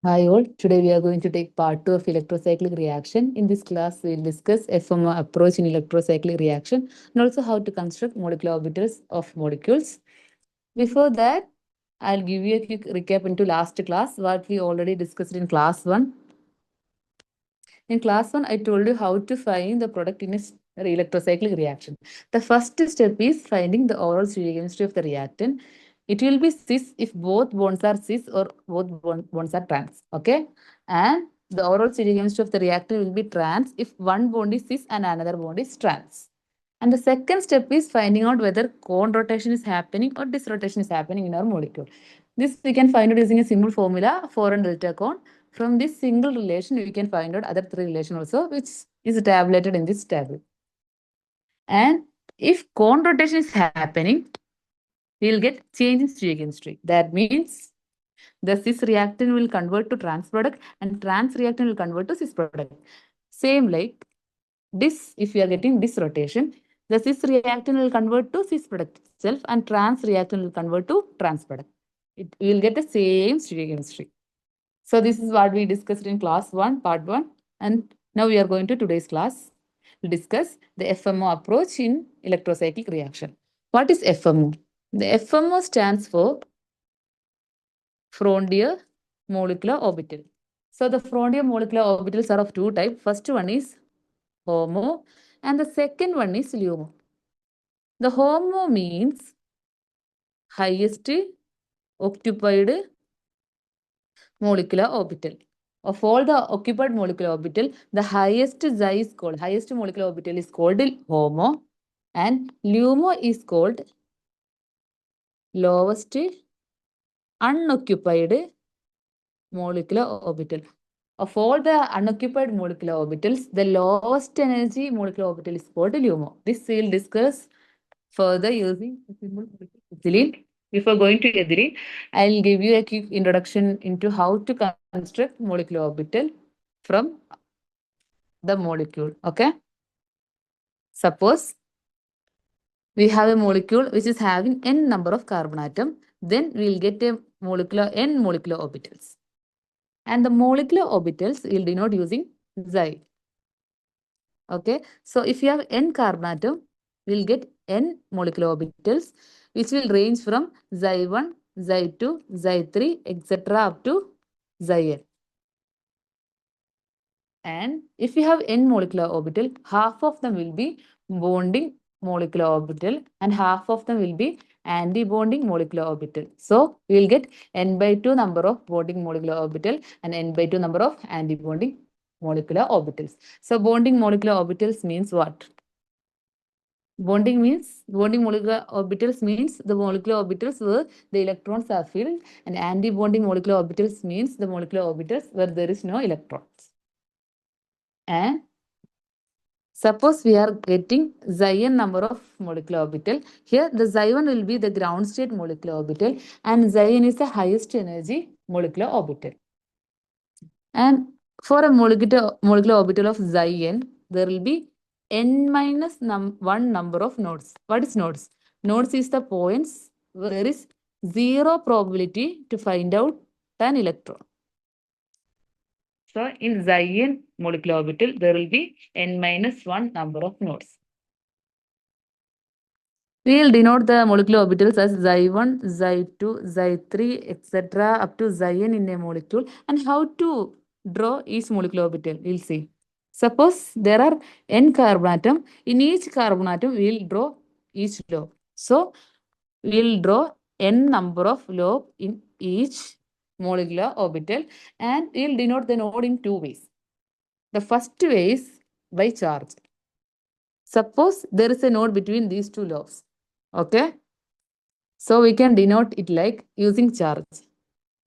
Hi all, today we are going to take part 2 of electrocyclic reaction. In this class, we will discuss FMO approach in electrocyclic reaction and also how to construct molecular orbitals of molecules. Before that, I'll give you a quick recap into last class, what we already discussed in class 1. In class 1, I told you how to find the product in a electrocyclic reaction. The first step is finding the overall stereochemistry of the reactant. It will be cis if both bonds are cis or both bonds are trans. Okay. And the overall stereochemistry of the reactant will be trans if one bond is cis and another bond is trans. And the second step is finding out whether cone rotation is happening or disrotation is happening in our molecule. This we can find out using a simple formula, 4 and delta cone. From this single relation, we can find out other three relations also, which is tabulated in this table. And if cone rotation is happening, we'll get change in stereochemistry. That means the cis reactant will convert to trans product and trans reactant will convert to cis product. Same like this, if we are getting this rotation, the cis reactant will convert to cis product itself and trans reactant will convert to trans product. It will get the same stereochemistry. So this is what we discussed in class 1, part 1. And now we are going to today's class. We'll discuss the FMO approach in electrocyclic reaction. What is FMO? The FMO stands for frontier molecular orbital. So the frontier molecular orbitals are of two types. First one is HOMO and the second one is LUMO. The HOMO means highest occupied molecular orbital. Of all the occupied molecular orbital, the highest highest molecular orbital is called HOMO and LUMO is called lowest unoccupied molecular orbital. Of all the unoccupied molecular orbitals, the lowest energy molecular orbital is called LUMO. This we will discuss further using the symbol ethylene. Before going to ethylene, I'll give you a quick introduction into how to construct molecular orbital from the molecule. Okay. Suppose we have a molecule which is having n number of carbon atom, then we'll get a n molecular orbitals. And the molecular orbitals we'll denote using xi. Okay. So if you have n carbon atom, we'll get n molecular orbitals, which will range from xi1, xi2, xi3, etc. up to xi n. And if you have n molecular orbital, half of them will be bonding molecular orbital and half of them will be anti-bonding molecular orbital. So we will get n by 2 number of bonding molecular orbital and n by 2 number of anti-bonding molecular orbitals. So bonding molecular orbitals means what? Bonding molecular orbitals means the molecular orbitals where the electrons are filled, and anti-bonding molecular orbitals means the molecular orbitals where there is no electrons. And suppose we are getting xi number of molecular orbital. Here the xi1 will be the ground state molecular orbital and xi is the highest energy molecular orbital. And for a molecular orbital of xi there will be n minus 1 number of nodes. What is nodes? Nodes is the points where there is zero probability to find out an electron. So in xi molecular orbital, there will be n minus 1 number of nodes. We will denote the molecular orbitals as xi1, xi2, xi3, etc. up to xn in a molecule. And how to draw each molecular orbital, we'll see. Suppose there are n carbon atom. In each carbon atom, we'll draw each lobe. So we'll draw n number of lobe in each molecular orbital and we'll denote the node in two ways. The first way is by charge. Suppose there is a node between these two lobes. Okay. So we can denote it like using charge.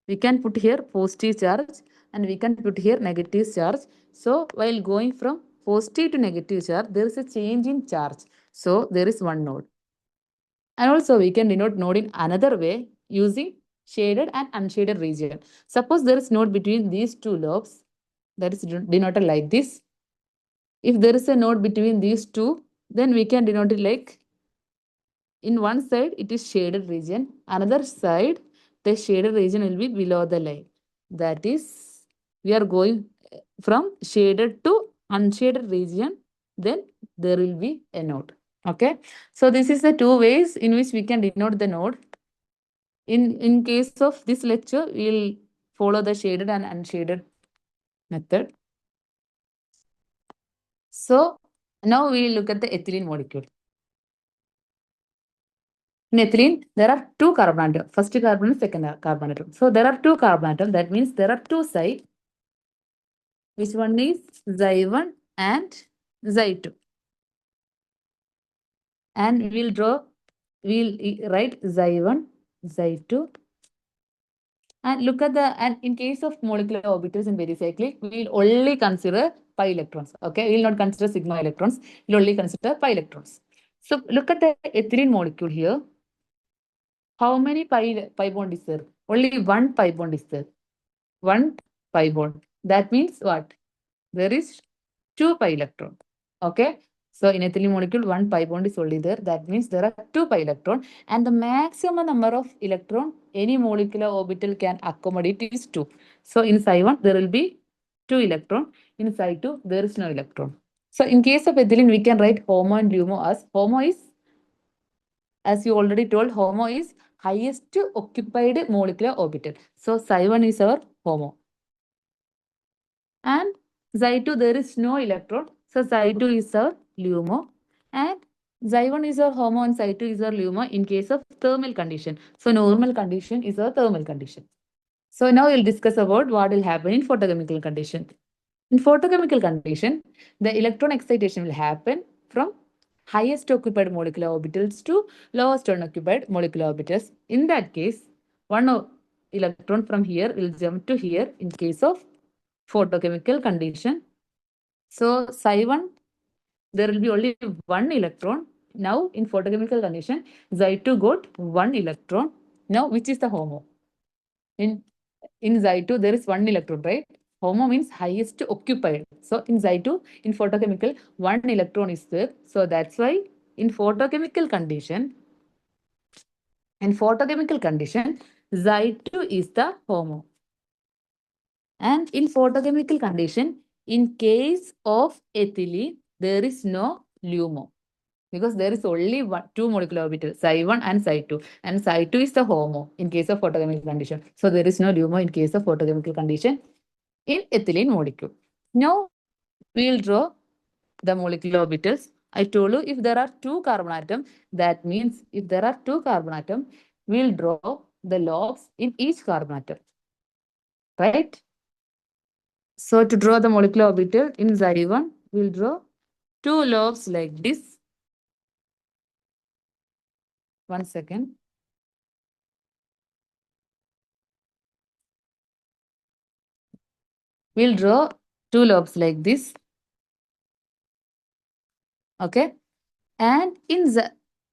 We can put here positive charge and we can put here negative charge. So while going from positive to negative charge, there is a change in charge. So there is one node. And also we can denote node in another way using shaded and unshaded region. Suppose there is node between these two lobes that is denoted like this. If there is a node between these two, then we can denote it like in one side it is shaded region, another side the shaded region will be below the line. That is we are going from shaded to unshaded region, then there will be a node. Okay, so this is the two ways in which we can denote the node. In case of this lecture, we will follow the shaded and unshaded method. So now we will look at the ethylene molecule. In ethylene, there are two carbon atoms, first carbon and second carbon atom. So there are two carbon atoms, that means there are two sides. Which one is Xi1 and Xi2? And we'll write Xi1, Xi2. And look at and in case of molecular orbitals in pericyclic, we'll only consider pi electrons. Okay, we'll not consider sigma electrons, we'll only consider pi electrons. So look at the ethylene molecule here. How many pi bond is there? Only one pi bond is there. One pi bond. That means what? There is two pi electron. Okay. So in ethylene molecule, one pi bond is only there. That means there are two pi electron, and the maximum number of electron any molecular orbital can accommodate is 2. So in Psi1, there will be 2 electron. In Psi2, there is no electron. So in case of ethylene, we can write HOMO and LUMO as HOMO is, as you already told, HOMO is highest occupied molecular orbital. So Psi1 is our HOMO. And Xi2, there is no electron. So Xi2 is our LUMO. And Xi1 is our HOMO and Xi2 is our LUMO in case of thermal condition. So normal condition is our thermal condition. So now we'll discuss about what will happen in photochemical condition. In photochemical condition, the electron excitation will happen from highest occupied molecular orbitals to lowest unoccupied molecular orbitals. In that case, one electron from here will jump to here in case of photochemical condition. So Psi1, there will be only one electron. Now in photochemical condition, Xi2 got one electron. Now which is the HOMO? In Xi2, there is one electron, right? HOMO means highest occupied. So in Xi2, in photochemical, one electron is there. So that's why in photochemical condition, Xi2 is the HOMO. And in photochemical condition, in case of ethylene, there is no LUMO because there is only two molecular orbitals, Psi1 and Psi2. And Psi2 is the HOMO in case of photochemical condition. So there is no LUMO in case of photochemical condition in ethylene molecule. Now we'll draw the molecular orbitals. I told you if there are two carbon atoms, that means if there are two carbon atoms, we'll draw the lobes in each carbon atom. Right? So to draw the molecular orbital in Xi1, we'll draw two lobes like this. 1 second. We'll draw two lobes like this. Okay. And in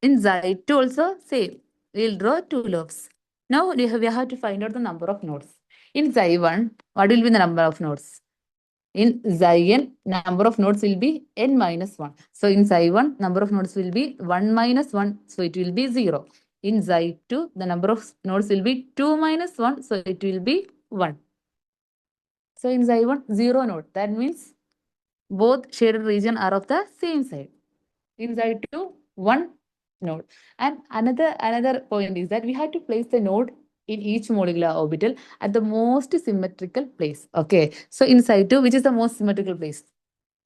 Xi2 also same. We'll draw two lobes. Now we have to find out the number of nodes. In Xi1, what will be the number of nodes? In Xi number of nodes will be n minus 1. So in Xi1, number of nodes will be 1 minus 1. So it will be 0. In Xi2, the number of nodes will be 2 minus 1. So it will be 1. So in Xi1, 0 node. That means both shaded region are of the same side. In Xi2, 1 node. And another point is that we have to place the node in each molecular orbital at the most symmetrical place. Okay. So in Xi2, which is the most symmetrical place?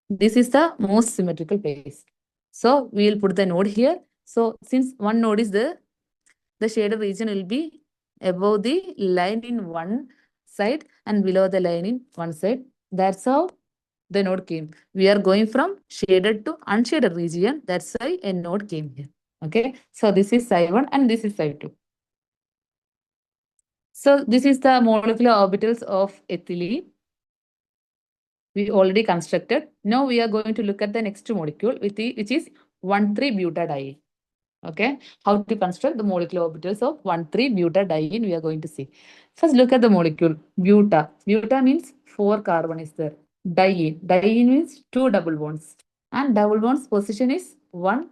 This is the most symmetrical place. So we will put the node here. So since one node is there, the shaded region will be above the line in one side and below the line in one side. That's how the node came. We are going from shaded to unshaded region. That's why a node came here. Okay. So this is Psi1 and this is Psi2. So this is the molecular orbitals of ethylene. We already constructed. Now we are going to look at the next molecule, which is 1,3-butadiene. Okay, how to construct the molecular orbitals of 1,3-butadiene we are going to see. First, look at the molecule buta. Buta means 4 carbon is there. Diene. Diene means 2 double bonds. And double bonds position is 1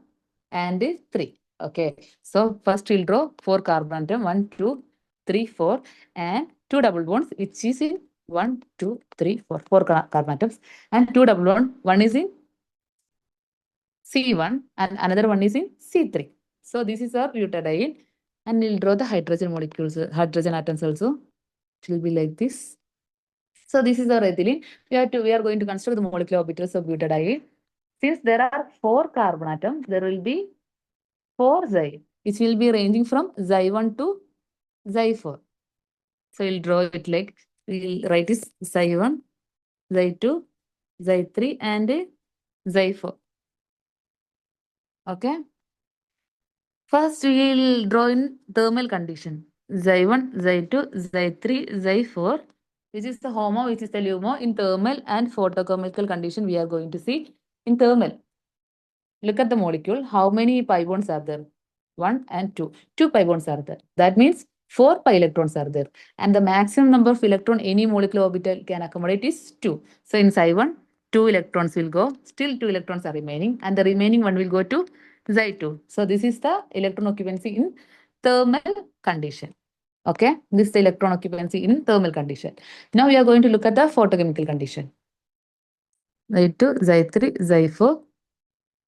and 3. Okay, so first we'll draw 4 carbon atom 1, 2, 3, 4, and 2 double bonds, which is in 1, 2, 3, 4. Four carbon atoms. And two double bond. One is in C1 and another one is in C3. So this is our butadiene. And we'll draw the hydrogen molecules, hydrogen atoms also. It will be like this. So this is our ethylene. We are going to construct the molecular orbitals of butadiene. Since there are four carbon atoms, there will be four xi, which will be ranging from xi1 to xi4. So we'll draw it like, we'll write this xi1, xi2, xi3 and xi4. Okay. First, we will draw in thermal condition. Xi1, Xi2, Xi3, Xi4, which is the HOMO, which is the LUMO in thermal and photochemical condition we are going to see. In thermal, look at the molecule. How many pi bonds are there? 1 and 2. 2 pi bonds are there. That means 4 pi electrons are there. And the maximum number of electron any molecular orbital can accommodate is 2. So in Xi1, 2 electrons will go. Still 2 electrons are remaining. And the remaining one will go to Xi2. So this is the electron occupancy in thermal condition. Okay, this is the electron occupancy in thermal condition. Now we are going to look at the photochemical condition. Xi2, Xi3, Xi4.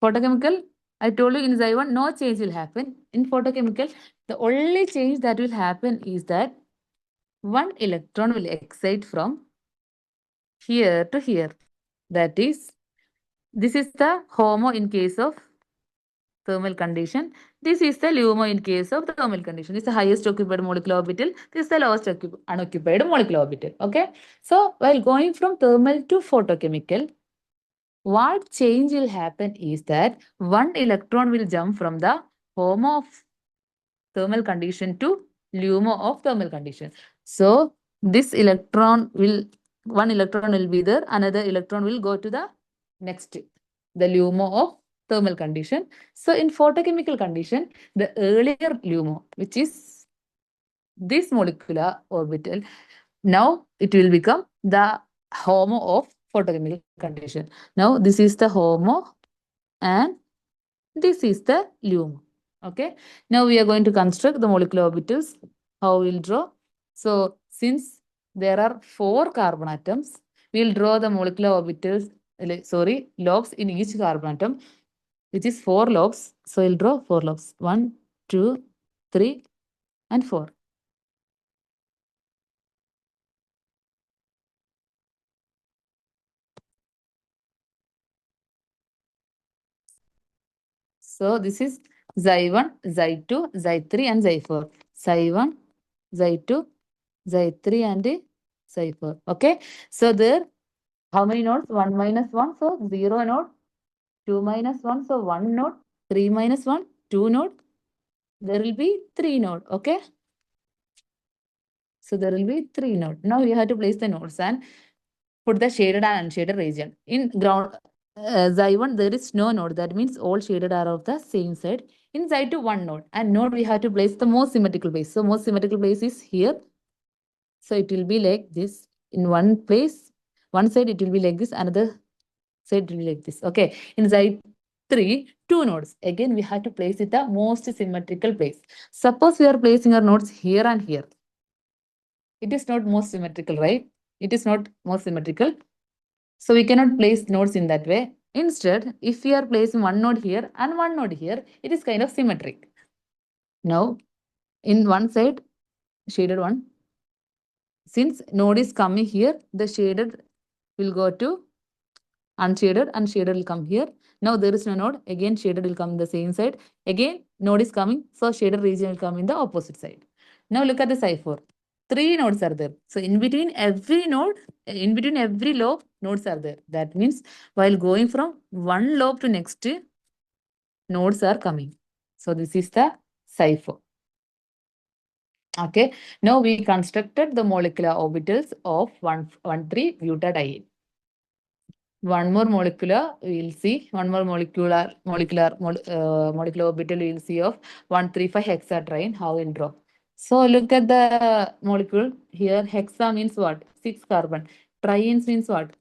Photochemical, I told you in Xi1, no change will happen. In photochemical, the only change that will happen is that one electron will excite from here to here. That is, this is the HOMO in case of thermal condition. This is the LUMO in case of thermal condition. This is the highest occupied molecular orbital. This is the lowest unoccupied molecular orbital. Okay. So while going from thermal to photochemical, what change will happen is that one electron will jump from the HOMO of thermal condition to LUMO of thermal condition. So this electron will, one electron will be there, another electron will go to the next, the LUMO of thermal condition. So in photochemical condition, the earlier LUMO, which is this molecular orbital, now it will become the HOMO of photochemical condition. Now this is the HOMO and this is the LUMO. Okay. Now we are going to construct the molecular orbitals. How we'll draw? So since there are four carbon atoms, we'll draw the molecular orbitals, lobes in each carbon atom, which is four lobes. So we'll draw four lobes. 1, 2, 3, and 4. So this is Xi1, Xi2, Xi3, and Xi4. Xi1, Xi2, Xi3, and Xi4. Okay. So there, how many nodes? 1 minus 1, so 0 node. 2 minus 1, so 1 node. 3 minus 1, 2 node. There will be 3 node. Okay. So there will be 3 node. Now you have to place the nodes and put the shaded and unshaded region. In ground Xi1, there is no node. That means all shaded are of the same side. In Xi2, 1 node. And node we have to place the most symmetrical place. So most symmetrical place is here. So it will be like this. In one place, one side it will be like this, another side it will be like this. Okay. In Xi3, 2 nodes. Again, we have to place it the most symmetrical place. Suppose we are placing our nodes here and here. It is not most symmetrical, right? It is not most symmetrical. So we cannot place nodes in that way. Instead, if we are placing one node here and one node here, it is kind of symmetric. Now, in one side, shaded one, since node is coming here, the shaded will go to unshaded and shaded will come here. Now there is no node. Again, shaded will come in the same side. Again, node is coming. So shaded region will come in the opposite side. Now look at the Xi4. 3 nodes are there. So in between every node, in between every lobe, nodes are there. That means while going from one lobe to next, nodes are coming. So this is the Xi4. Okay. Now we constructed the molecular orbitals of 1,3-butadiene. One more molecular we will see. One more molecular orbital we will see of 135-hexatriene. How we'll draw. So look at the molecule here. Hexa means what? 6 carbon. Trienes means what?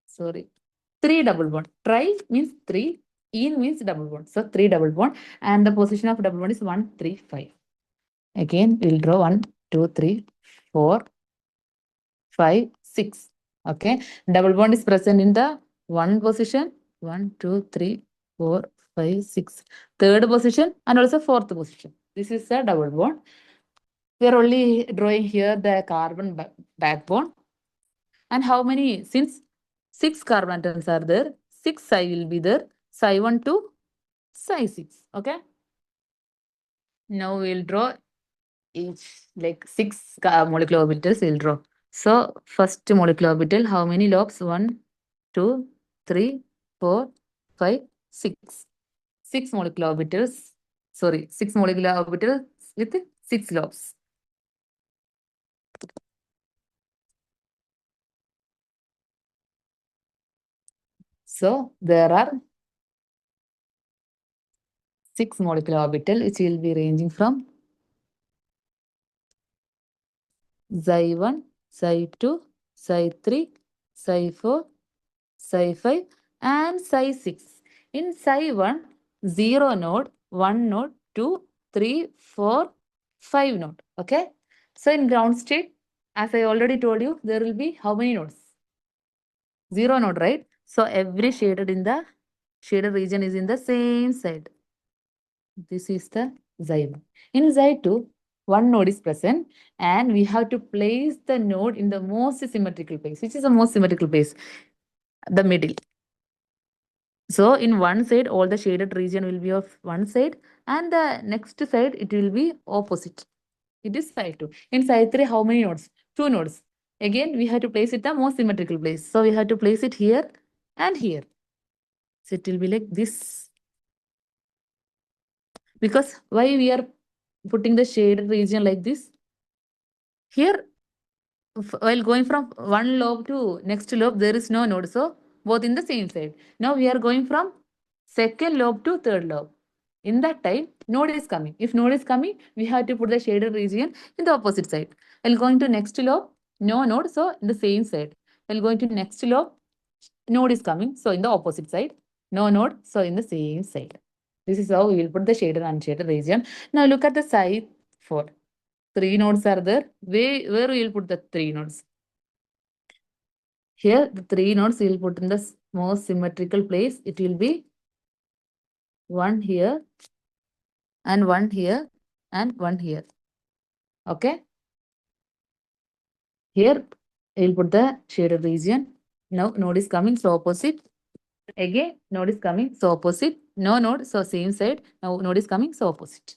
Sorry. 3 double bond. Tri means 3. Ene means double bond. So 3 double bond. And the position of double bond is 1, 3, 5. Again, we'll draw 1, 2, 3, 4, 5, 6. Okay. Double bond is present in the one position. 1, 2, 3, 4, 5, 6. Third position and also fourth position. This is a double bond. We are only drawing here the carbon backbone. And how many? Since 6 carbon atoms are there, 6 psi will be there. Psi 1 to psi 6. Okay. Now we'll draw each like 6 molecular orbitals we'll draw. So first molecular orbital, how many lobes? 1, 2, 3, 4, 5, 6. 6 molecular orbitals. Sorry, 6 molecular orbitals with 6 lobes. So there are 6 molecular orbital which will be ranging from Xi1, Xi2, Xi3, Xi4, Xi5 and Xi6. In Xi1, 0 node, 1 node, 2, 3, 4, 5 node. Okay. So in ground state, as I already told you, there will be how many nodes? 0 node, right? So every shaded region is in the same side. This is the Xi1. In Xi2, one node is present and we have to place the node in the most symmetrical place. Which is the most symmetrical place? The middle. So in one side, all the shaded region will be of one side and the next side, it will be opposite. It is Psi2. In Psi3, how many nodes? 2 nodes. Again, we have to place it the most symmetrical place. So we have to place it here and here. So it will be like this. Because why we are putting the shaded region like this? Here, while going from one lobe to next lobe, there is no node. So both in the same side. Now we are going from second lobe to third lobe. In that time, node is coming. If node is coming, we have to put the shaded region in the opposite side. While going to next lobe, no node, so in the same side. While going to next lobe, node is coming, so in the opposite side. No node, so in the same side. This is how we will put the shaded and unshaded region. Now look at the side 4. 3 nodes are there. Where we will put the 3 nodes? Here, the 3 nodes we will put in the most symmetrical place. It will be one here, and one here, and one here. Okay. Here, we'll put the shaded region. Now, node is coming, so opposite. Again, node is coming, so opposite. No node, so same side. Now, node is coming, so opposite.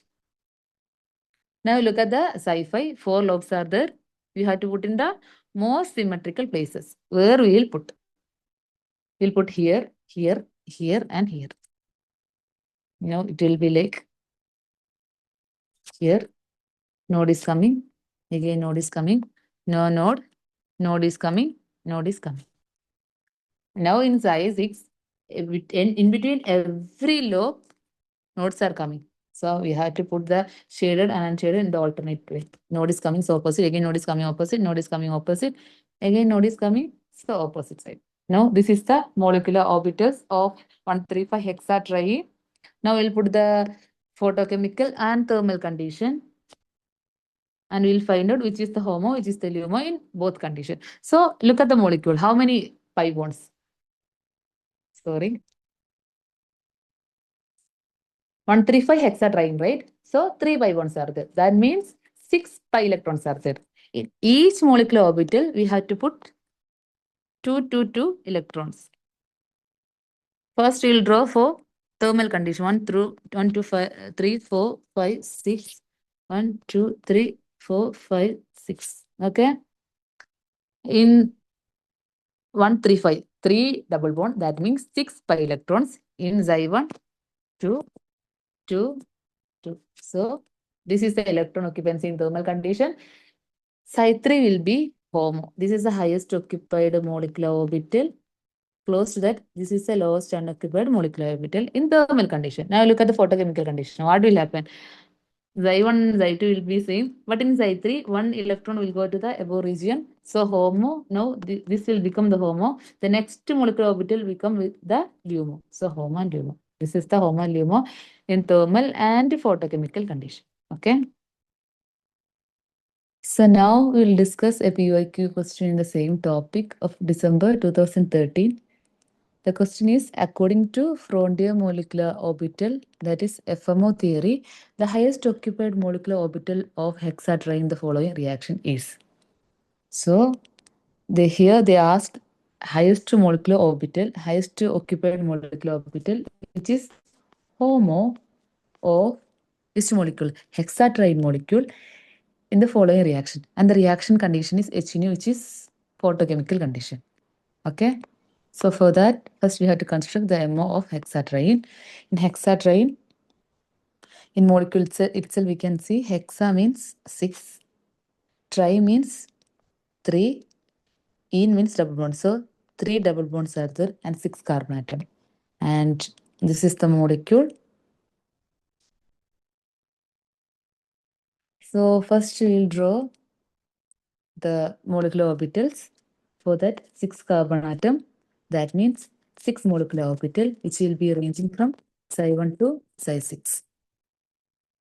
Now, look at the sci-fi. 4 lobes are there. We have to put in the most symmetrical places. Where we will put? We'll put here, here, here, and here. Now, it will be like here. Node is coming. Again, node is coming. No node. Node is coming. Node is coming. Now in Xi6, in between every lobe, nodes are coming. So we have to put the shaded and unshaded in the alternate way. Node is coming, so opposite. Again, node is coming opposite. Node is coming opposite. Again, node is coming, so opposite side. Now, this is the molecular orbitals of 135 hexatriene. Now, we'll put the photochemical and thermal condition. And we'll find out which is the HOMO, which is the LUMO in both conditions. So, look at the molecule. How many pi bonds? Sorry. 135 hexatriene, right? So 3 pi bonds are there. That means 6 pi electrons are there. In each molecular orbital, we have to put 2 electrons. First, we'll draw for thermal condition 1 2 5 3 4 5 6 1 2 3 4 5 6. Okay. In 135, 3 double bond, that means 6 pi electrons in Xi1, 2, 2, 2. So this is the electron occupancy in thermal condition. Psi3 will be HOMO. This is the highest occupied molecular orbital. Close to that, this is the lowest unoccupied molecular orbital in thermal condition. Now look at the photochemical condition. What will happen? Xi1 and Xi2 will be same, but in Xi3, one electron will go to the above region. So HOMO, now this will become the HOMO. The next molecular orbital will become with the LUMO. So HOMO and LUMO. This is the HOMO and LUMO in thermal and photochemical condition. Okay. So now we'll discuss a PYQ question in the same topic of December 2013. The question is, according to frontier molecular orbital, that is FMO theory, the highest occupied molecular orbital of hexatriene in the following reaction is. So they asked highest molecular orbital, highest occupied molecular orbital, which is HOMO of this molecule, hexatriene molecule, in the following reaction. And the reaction condition is HNO, which is photochemical condition. Okay. So for that, first we have to construct the MO of hexatriene. In hexatriene, in molecule itself, we can see hexa means 6, tri means 3, ene means double bond. So 3 double bonds are there and 6 carbon atom. And this is the molecule. So first we will draw the molecular orbitals. For that, 6 carbon atom. That means 6 molecular orbital, which will be ranging from psi1 to psi6.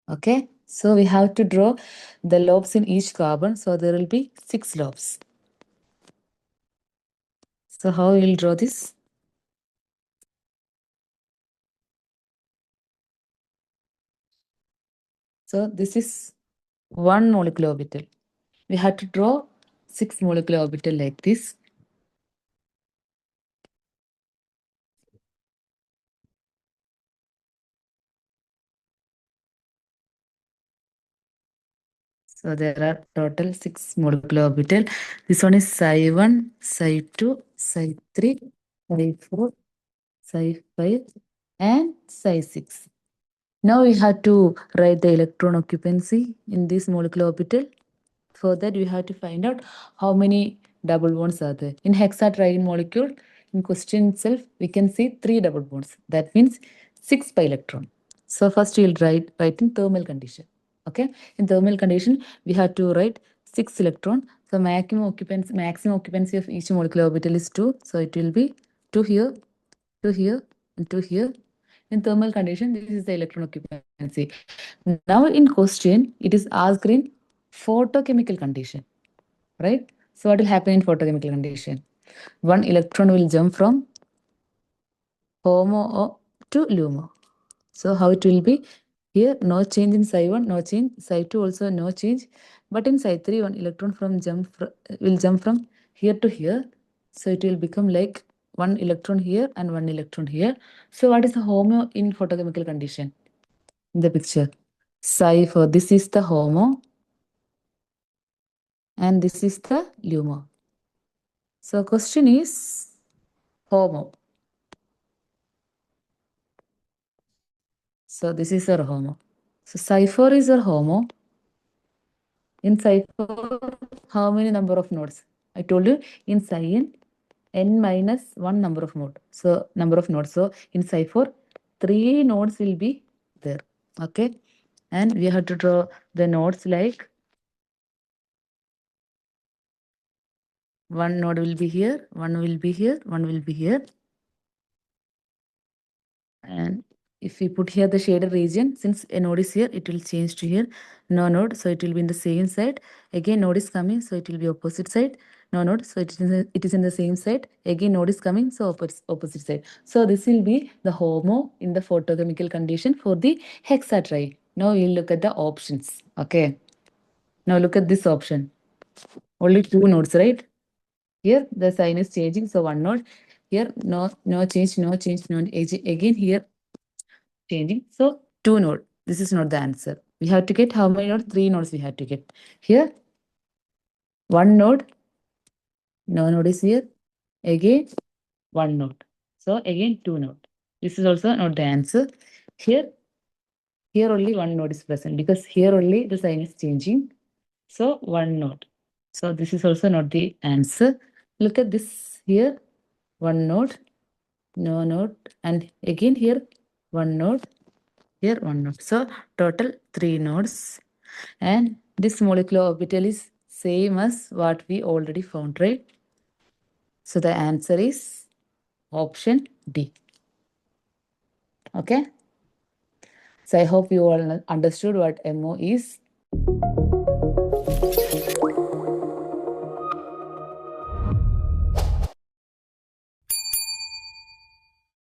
Okay, so we have to draw the lobes in each carbon. So there will be 6 lobes. So how we will draw this? So this is 1 molecular orbital. We have to draw 6 molecular orbital like this. So there are total 6 molecular orbital. This one is psi1, psi2, psi3, psi4, psi5, and psi6. Now we have to write the electron occupancy in this molecular orbital. For that, we have to find out how many double bonds are there. In hexatriene molecule, in question itself, we can see 3 double bonds. That means 6 pi electron. So first we'll write in thermal condition. Okay, in thermal condition, we have to write 6 electron. So maximum occupancy of each molecular orbital is 2. So it will be 2 here, 2 here, and 2 here. In thermal condition, this is the electron occupancy. Now in question, it is asked in photochemical condition, right? So what will happen in photochemical condition? One electron will jump from HOMO to LUMO. So how it will be? Here, no change in psi1, no change. Psi2 also no change. But in psi3, one electron will jump from here to here. So it will become like 1 electron here and 1 electron here. So what is the HOMO in photochemical condition? In the picture, psi4, this is the HOMO and this is the LUMO. So question is HOMO. So this is our HOMO. So psi4 is our HOMO. In psi4, how many number of nodes? I told you in psi n minus 1 number of nodes. So number of nodes. So in psi4, 3 nodes will be there. Okay. And we have to draw the nodes like one node will be here, one will be here, one will be here. And if we put here the shaded region, since a node is here, it will change to here. No node, so it will be in the same side. Again, node is coming, so it will be opposite side. No node, so it is in the same side. Again, node is coming, so opposite side. So this will be the HOMO in the photochemical condition for the hexatriene. Now we'll look at the options. Okay. Now look at this option. Only 2 nodes, right? Here the sign is changing, so 1 node. Here no change, no change, no again here changing. So 2 node. This is not the answer. We have to get how many nodes? 3 nodes we have to get. Here 1 node, no node is here. Again 1 node. So again 2 node. This is also not the answer. Here only 1 node is present because here only the sign is changing. So 1 node. So this is also not the answer. Look at this here. 1 node, no node, and again here 1 node, here 1 node. So total 3 nodes. And this molecular orbital is same as what we already found, right? So the answer is option D. Okay. So I hope you all understood what MO is